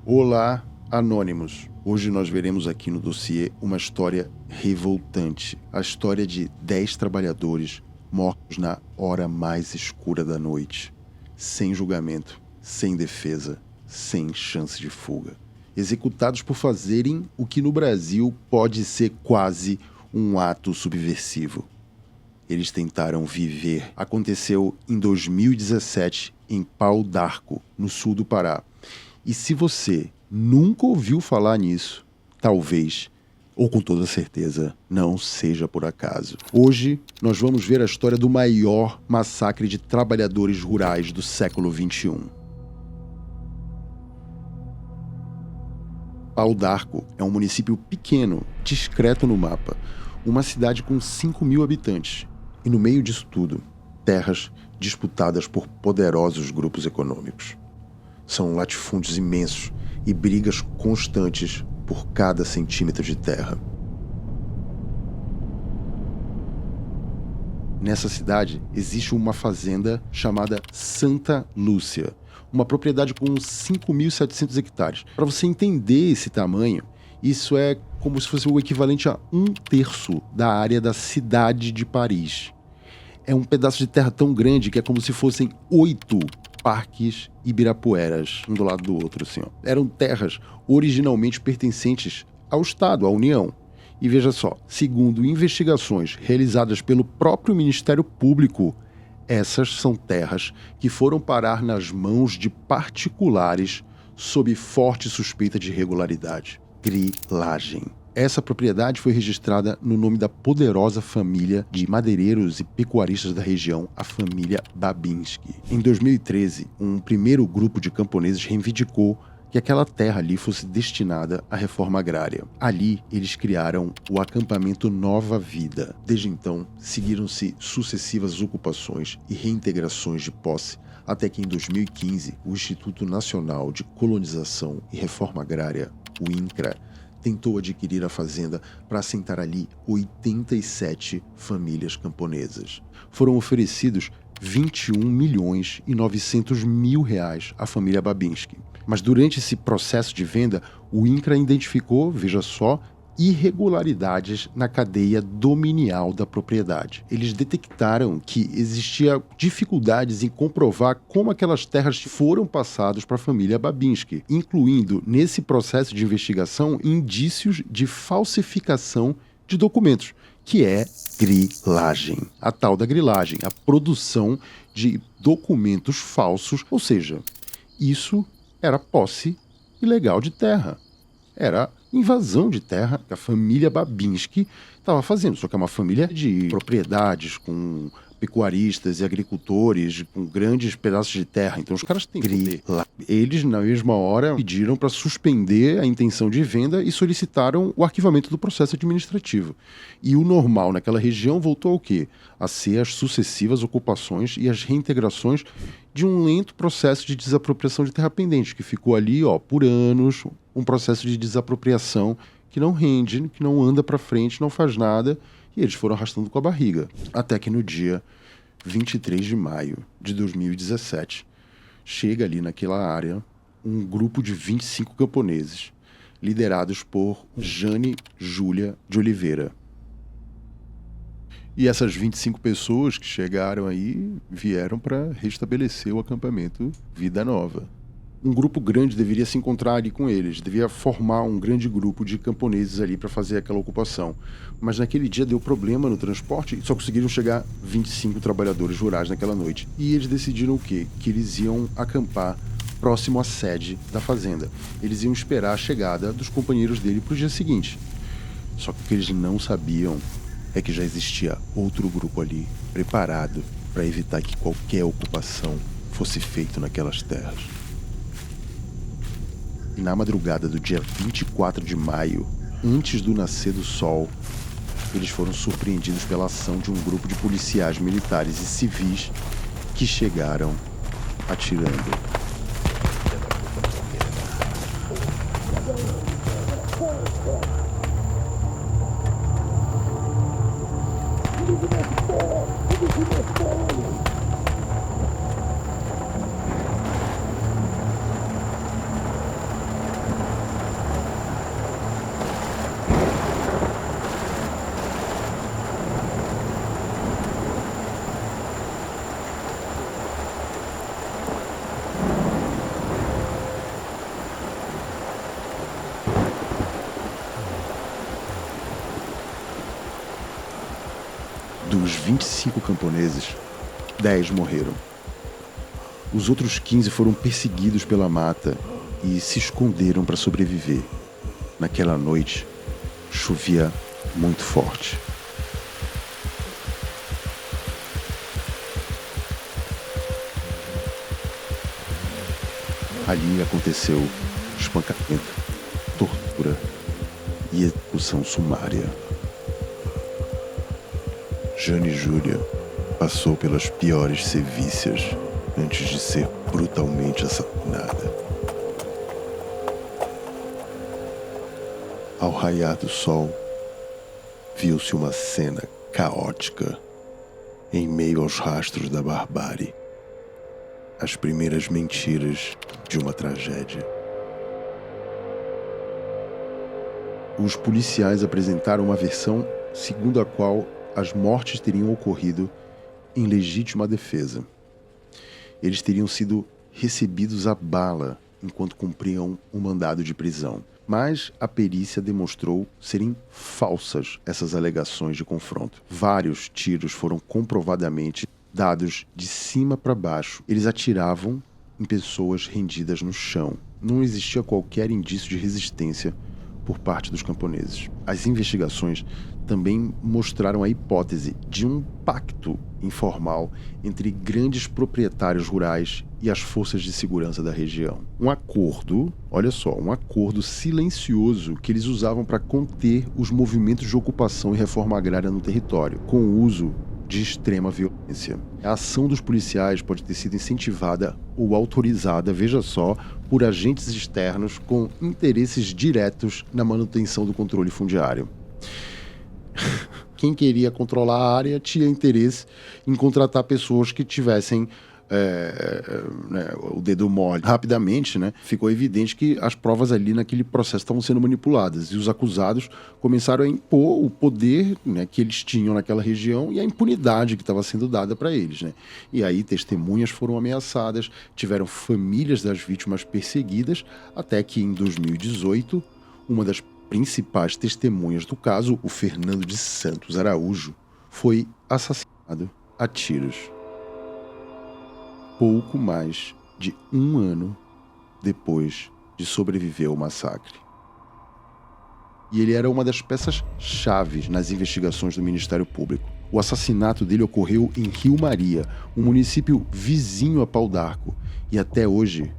Olá, Anônimos. Hoje nós veremos aqui no dossiê uma história revoltante. A história de 10 trabalhadores mortos na hora mais escura da noite. Sem julgamento, sem defesa, sem chance de fuga. Executados por fazerem o que no Brasil pode ser quase um ato subversivo. Eles tentaram viver. Aconteceu em 2017 em Pau d'Arco, no sul do Pará. E se você nunca ouviu falar nisso, talvez, ou com toda certeza, não seja por acaso. Hoje, nós vamos ver a história do maior massacre de trabalhadores rurais do século XXI. Pau d'Arco é um município pequeno, discreto no mapa, uma cidade com 5.000 habitantes. E no meio disso tudo, terras disputadas por poderosos grupos econômicos. São latifúndios imensos e brigas constantes por cada centímetro de terra. Nessa cidade existe uma fazenda chamada Santa Lúcia, uma propriedade com 5.700 hectares. Para você entender esse tamanho, isso é como se fosse o equivalente a 1/3 da área da cidade de Paris. É um pedaço de terra tão grande que é como se fossem 8 parques Ibirapueras, um do lado do outro, assim, ó. Eram terras originalmente pertencentes ao Estado, à União. E veja só, segundo investigações realizadas pelo próprio Ministério Público, essas são terras que foram parar nas mãos de particulares sob forte suspeita de irregularidade. Grilagem. Essa propriedade foi registrada no nome da poderosa família de madeireiros e pecuaristas da região, a família Babinski. Em 2013, um primeiro grupo de camponeses reivindicou que aquela terra ali fosse destinada à reforma agrária. Ali, eles criaram o acampamento Nova Vida. Desde então, seguiram-se sucessivas ocupações e reintegrações de posse, até que em 2015, o Instituto Nacional de Colonização e Reforma Agrária, o INCRA, tentou adquirir a fazenda para assentar ali 87 famílias camponesas. Foram oferecidos 21.900.000 reais à família Babinski. Mas durante esse processo de venda, o INCRA identificou, veja só, irregularidades na cadeia dominial da propriedade. Eles detectaram que existia dificuldades em comprovar como aquelas terras foram passadas para a família Babinski, incluindo nesse processo de investigação indícios de falsificação de documentos, que é grilagem. A tal da grilagem, a produção de documentos falsos, ou seja, isso era posse ilegal de terra. Era invasão de terra que a família Babinski estava fazendo. Só que é uma família de propriedades com pecuaristas e agricultores com grandes pedaços de terra. Então os caras têm poder. Eles, na mesma hora, pediram para suspender a intenção de venda e solicitaram o arquivamento do processo administrativo. E o normal naquela região voltou ao quê? A ser as sucessivas ocupações e as reintegrações de um lento processo de desapropriação de terra pendente, que ficou ali, por anos, um processo de desapropriação que não rende, que não anda para frente, não faz nada, e eles foram arrastando com a barriga. Até que no dia 23 de maio de 2017, chega ali naquela área um grupo de 25 camponeses, liderados por Jane Júlia de Oliveira. E essas 25 pessoas que chegaram aí vieram para restabelecer o acampamento Vida Nova. Um grupo grande deveria se encontrar ali com eles, devia formar um grande grupo de camponeses ali para fazer aquela ocupação. Mas naquele dia deu problema no transporte e só conseguiram chegar 25 trabalhadores rurais naquela noite. E eles decidiram o quê? Que eles iam acampar próximo à sede da fazenda. Eles iam esperar a chegada dos companheiros dele para o dia seguinte. Só que o que eles não sabiam é que já existia outro grupo ali, preparado para evitar que qualquer ocupação fosse feita naquelas terras. E na madrugada do dia 24 de maio, antes do nascer do sol, eles foram surpreendidos pela ação de um grupo de policiais militares e civis que chegaram atirando. Dos 25 camponeses, 10 morreram. Os outros 15 foram perseguidos pela mata e se esconderam para sobreviver. Naquela noite, chovia muito forte. Ali aconteceu espancamento, tortura e execução sumária. Jane Júlia passou pelas piores sevícias antes de ser brutalmente assassinada. Ao raiar do sol, viu-se uma cena caótica em meio aos rastros da barbárie. As primeiras mentiras de uma tragédia. Os policiais apresentaram uma versão segundo a qual as mortes teriam ocorrido em legítima defesa. Eles teriam sido recebidos à bala enquanto cumpriam um mandado de prisão. Mas a perícia demonstrou serem falsas essas alegações de confronto. Vários tiros foram comprovadamente dados de cima para baixo. Eles atiravam em pessoas rendidas no chão. Não existia qualquer indício de resistência por parte dos camponeses. As investigações também mostraram a hipótese de um pacto informal entre grandes proprietários rurais e as forças de segurança da região. Um acordo, olha só, um acordo silencioso que eles usavam para conter os movimentos de ocupação e reforma agrária no território, com o uso de extrema violência. A ação dos policiais pode ter sido incentivada ou autorizada, veja só, por agentes externos com interesses diretos na manutenção do controle fundiário. Quem queria controlar a área tinha interesse em contratar pessoas que tivessem o dedo mole. Rapidamente, ficou evidente que as provas ali naquele processo estavam sendo manipuladas e os acusados começaram a impor o poder, que eles tinham naquela região e a impunidade que estava sendo dada para eles. E aí testemunhas foram ameaçadas, tiveram famílias das vítimas perseguidas, até que em 2018, uma das principais testemunhas do caso, o Fernando de Santos Araújo, foi assassinado a tiros. Pouco mais de um ano depois de sobreviver ao massacre. E ele era uma das peças chaves nas investigações do Ministério Público. O assassinato dele ocorreu em Rio Maria, um município vizinho a Pau d'Arco, e até hoje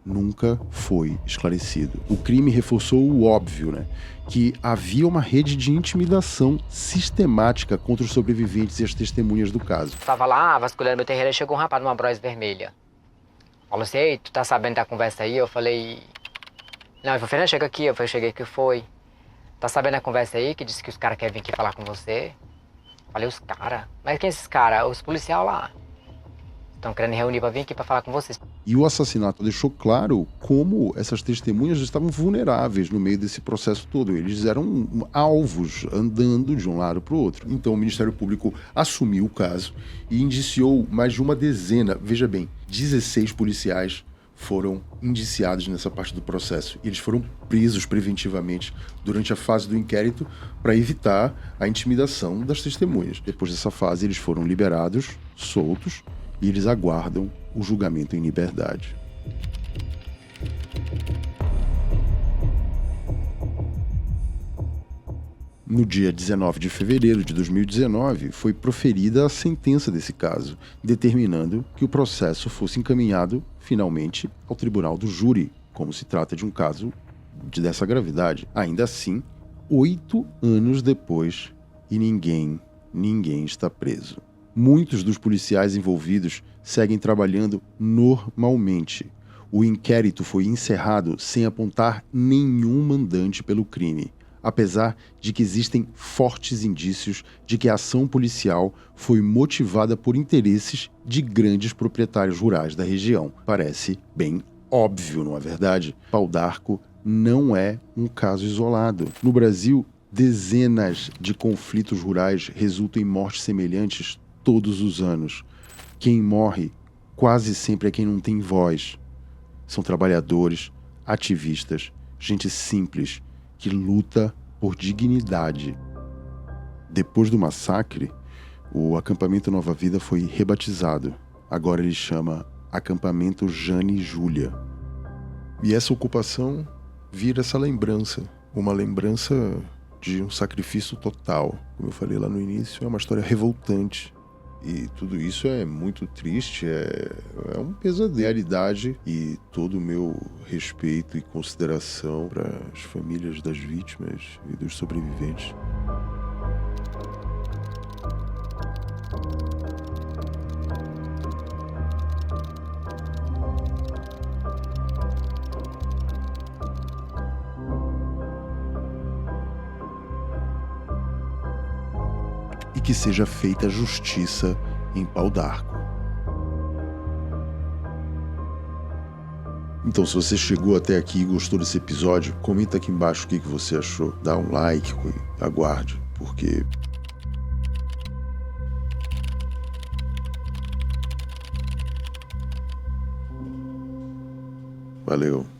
nunca foi esclarecido. O crime reforçou o óbvio, que havia uma rede de intimidação sistemática contra os sobreviventes e as testemunhas do caso. Tava lá vasculhando meu terreiro e chegou um rapaz numa Bros vermelha. Falou assim: ei, tu tá sabendo da conversa aí? Eu falei: não, ele falou: Fernando, chega aqui. Eu falei: cheguei, que foi? Tá sabendo da conversa aí que disse que os caras querem vir aqui falar com você? Eu falei: os caras? Mas quem é esses caras? Os policiais lá. Estão querendo reunir pra vir aqui pra falar com vocês. E o assassinato deixou claro como essas testemunhas estavam vulneráveis no meio desse processo todo. Eles eram alvos, andando de um lado para o outro. Então o Ministério Público assumiu o caso e indiciou mais de uma dezena, veja bem, 16 policiais foram indiciados nessa parte do processo. Eles foram presos preventivamente durante a fase do inquérito para evitar a intimidação das testemunhas. Depois dessa fase, eles foram liberados, soltos, e eles aguardam o julgamento em liberdade. No dia 19 de fevereiro de 2019, foi proferida a sentença desse caso, determinando que o processo fosse encaminhado, finalmente, ao tribunal do júri, como se trata de um caso dessa gravidade. Ainda assim, 8 anos depois, e ninguém está preso. Muitos dos policiais envolvidos seguem trabalhando normalmente. O inquérito foi encerrado sem apontar nenhum mandante pelo crime, apesar de que existem fortes indícios de que a ação policial foi motivada por interesses de grandes proprietários rurais da região. Parece bem óbvio, não é verdade? Pau d'Arco não é um caso isolado. No Brasil, dezenas de conflitos rurais resultam em mortes semelhantes todos os anos. Quem morre quase sempre é quem não tem voz. São trabalhadores, ativistas, gente simples que luta por dignidade. Depois do massacre, O acampamento Nova Vida foi rebatizado. Agora ele chama Acampamento Jane e Júlia. E essa ocupação vira essa lembrança, uma lembrança de um sacrifício total. Como eu falei lá no início, é uma história revoltante. E tudo isso é muito triste, é um pesadelo. Realidade, e todo o meu respeito e consideração para as famílias das vítimas e dos sobreviventes. E que seja feita justiça em Pau d'Arco. Então, se você chegou até aqui e gostou desse episódio, comenta aqui embaixo o que você achou. Dá um like, aguarde, porque... Valeu.